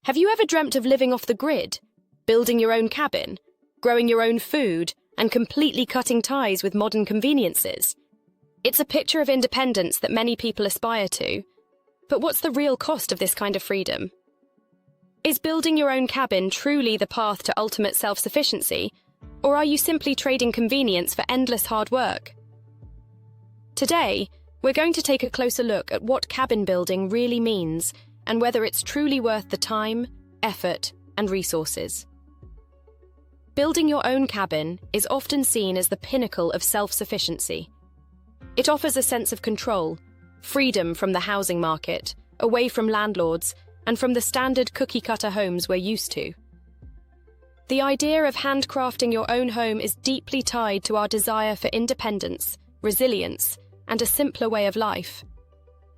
Have you ever dreamt of living off the grid, building your own cabin, growing your own food, and completely cutting ties with modern conveniences? It's a picture of independence that many people aspire to. But what's the real cost of this kind of freedom? Is building your own cabin truly the path to ultimate self-sufficiency, or are you simply trading convenience for endless hard work? Today, we're going to take a closer look at what cabin building really means and whether it's truly worth the time, effort, and resources. Building your own cabin is often seen as the pinnacle of self-sufficiency. It offers a sense of control, freedom from the housing market, away from landlords, and from the standard cookie-cutter homes we're used to. The idea of handcrafting your own home is deeply tied to our desire for independence, resilience, and a simpler way of life.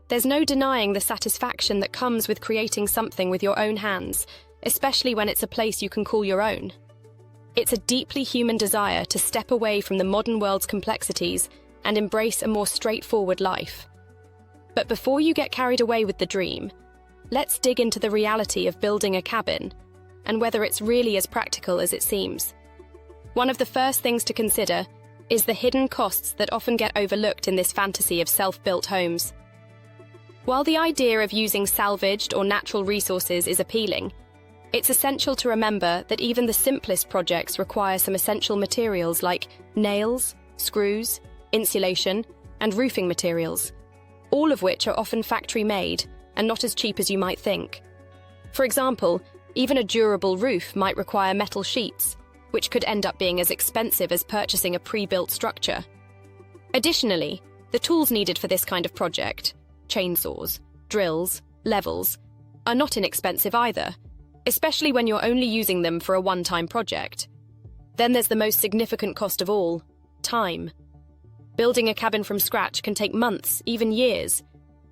There's no denying the satisfaction that comes with creating something with your own hands, especially when it's a place you can call your own. It's a deeply human desire to step away from the modern world's complexities and embrace a more straightforward life. But before you get carried away with the dream, let's dig into the reality of building a cabin and whether it's really as practical as it seems. One of the first things to consider is the hidden costs that often get overlooked in this fantasy of self-built homes. While the idea of using salvaged or natural resources is appealing, it's essential to remember that even the simplest projects require some essential materials like nails, screws, insulation, and roofing materials, all of which are often factory-made and not as cheap as you might think. For example, even a durable roof might require metal sheets, which could end up being as expensive as purchasing a pre-built structure. Additionally, the tools needed for this kind of project, chainsaws, drills, levels, are not inexpensive either, especially when you're only using them for a one-time project. Then there's the most significant cost of all, time. Building a cabin from scratch can take months, even years,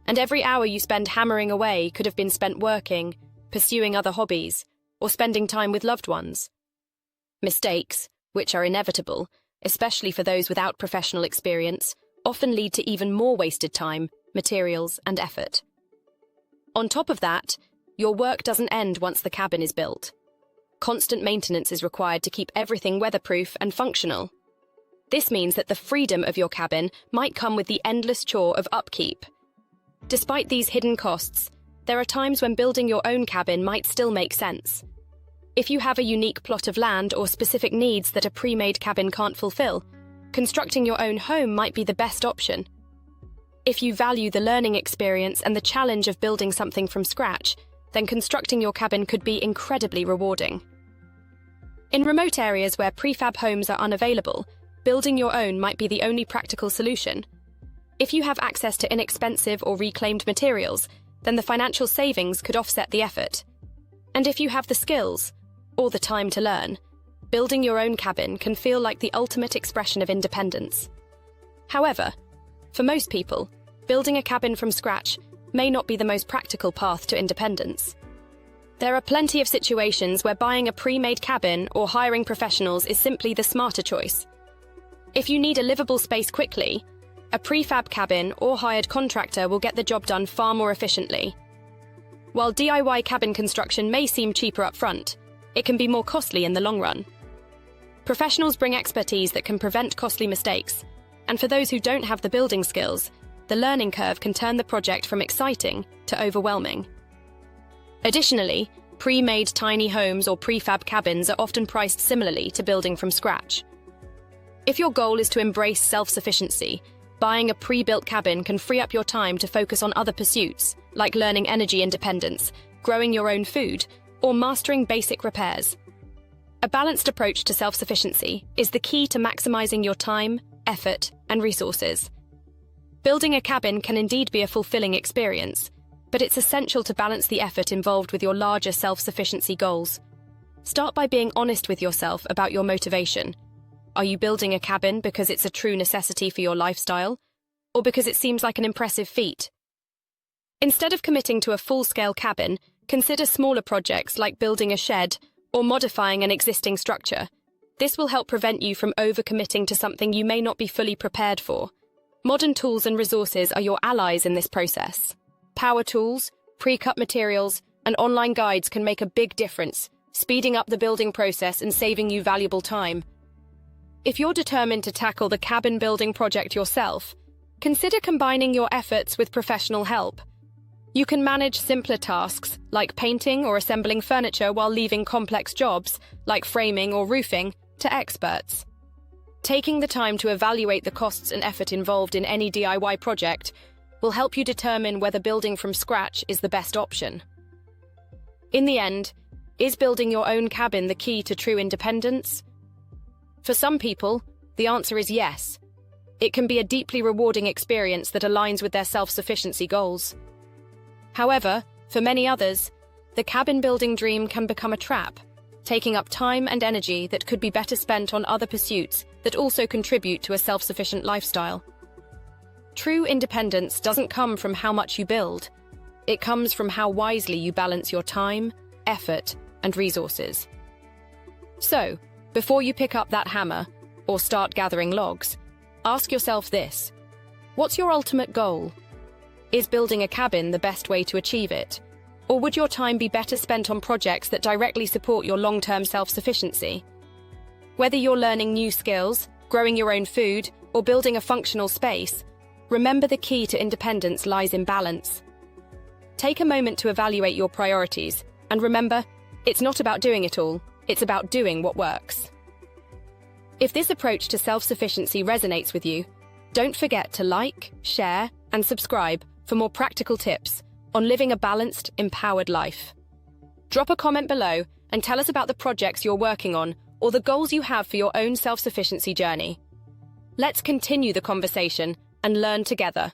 and every hour you spend hammering away could have been spent working, pursuing other hobbies, or spending time with loved ones. Mistakes, which are inevitable, especially for those without professional experience, often lead to even more wasted time, materials, and effort. On top of that, your work doesn't end once the cabin is built. Constant maintenance is required to keep everything weatherproof and functional. This means that the freedom of your cabin might come with the endless chore of upkeep. Despite these hidden costs, there are times when building your own cabin might still make sense. If you have a unique plot of land or specific needs that a pre-made cabin can't fulfill, constructing your own home might be the best option. If you value the learning experience and the challenge of building something from scratch, then constructing your cabin could be incredibly rewarding. In remote areas where prefab homes are unavailable, building your own might be the only practical solution. If you have access to inexpensive or reclaimed materials, then the financial savings could offset the effort. And if you have the skills, or the time to learn, building your own cabin can feel like the ultimate expression of independence. However, for most people, building a cabin from scratch may not be the most practical path to independence. There are plenty of situations where buying a pre-made cabin or hiring professionals is simply the smarter choice. If you need a livable space quickly, a prefab cabin or hired contractor will get the job done far more efficiently. While DIY cabin construction may seem cheaper up front, it can be more costly in the long run. Professionals bring expertise that can prevent costly mistakes, and for those who don't have the building skills, the learning curve can turn the project from exciting to overwhelming. Additionally, pre-made tiny homes or prefab cabins are often priced similarly to building from scratch. If your goal is to embrace self-sufficiency, buying a pre-built cabin can free up your time to focus on other pursuits, like learning energy independence, growing your own food, or mastering basic repairs. A balanced approach to self-sufficiency is the key to maximizing your time, effort, and resources. Building a cabin can indeed be a fulfilling experience, but it's essential to balance the effort involved with your larger self-sufficiency goals. Start by being honest with yourself about your motivation. Are you building a cabin because it's a true necessity for your lifestyle, or because it seems like an impressive feat? Instead of committing to a full-scale cabin, consider smaller projects like building a shed or modifying an existing structure. This will help prevent you from overcommitting to something you may not be fully prepared for. Modern tools and resources are your allies in this process. Power tools, pre-cut materials, and online guides can make a big difference, speeding up the building process and saving you valuable time. If you're determined to tackle the cabin building project yourself, consider combining your efforts with professional help. You can manage simpler tasks, like painting or assembling furniture, while leaving complex jobs, like framing or roofing, to experts. Taking the time to evaluate the costs and effort involved in any DIY project will help you determine whether building from scratch is the best option. In the end, is building your own cabin the key to true independence? For some people, the answer is yes. It can be a deeply rewarding experience that aligns with their self-sufficiency goals. However, for many others, the cabin building dream can become a trap, taking up time and energy that could be better spent on other pursuits that also contribute to a self-sufficient lifestyle. True independence doesn't come from how much you build. It comes from how wisely you balance your time, effort, and resources. So, before you pick up that hammer or start gathering logs, ask yourself this: what's your ultimate goal? Is building a cabin the best way to achieve it? Or would your time be better spent on projects that directly support your long-term self-sufficiency? Whether you're learning new skills, growing your own food, or building a functional space, remember the key to independence lies in balance. Take a moment to evaluate your priorities, and remember, it's not about doing it all, it's about doing what works. If this approach to self-sufficiency resonates with you, don't forget to like, share, and subscribe for more practical tips on living a balanced, empowered life. Drop a comment below and tell us about the projects you're working on or the goals you have for your own self-sufficiency journey. Let's continue the conversation and learn together.